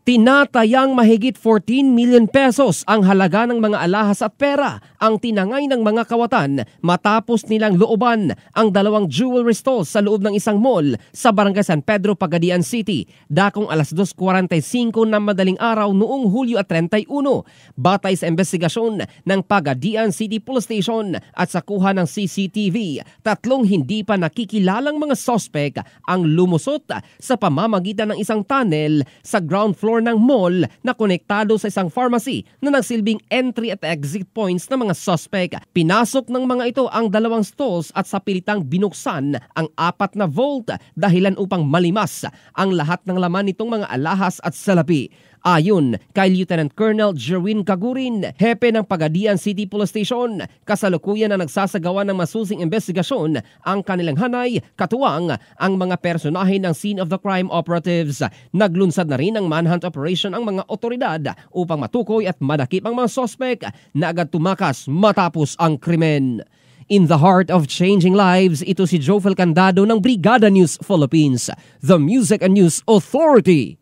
Tinatayang mahigit 14 million pesos ang halaga ng mga alahas at pera ang tinangay ng mga kawatan matapos nilang looban ang dalawang jewelry stalls sa loob ng isang mall sa Barangay San Pedro, Pagadian City, dakong alas 2:45 ng madaling araw noong Hulyo 31. Batay sa investigasyon ng Pagadian City Police Station at sa kuha ng CCTV, tatlong hindi pa nakikilalang mga sospek ang lumusot sa pamamagitan ng isang tunnel sa ground floor ng mall na konektado sa isang pharmacy na nagsilbing entry at exit points ng mga suspect. Pinasok ng mga ito ang dalawang stalls at sa pilitang binuksan ang 4 na vault dahilan upang malimas ang lahat ng laman nitong mga alahas at salapi. Ayon kay Lieutenant Colonel Jerwin Cagurin, hepe ng Pagadian City Police Station, kasalukuyan na nagsasagawa ng masusing investigasyon ang kanilang hanay, katuwang ang mga personahe ng scene of the crime operatives. Naglunsad na rin ang manhunt operation ang mga otoridad upang matukoy at madakip ang mga sospek na agad tumakas matapos ang krimen. In the heart of changing lives, ito si Jofel Candado ng Brigada News Philippines, the Music and News Authority.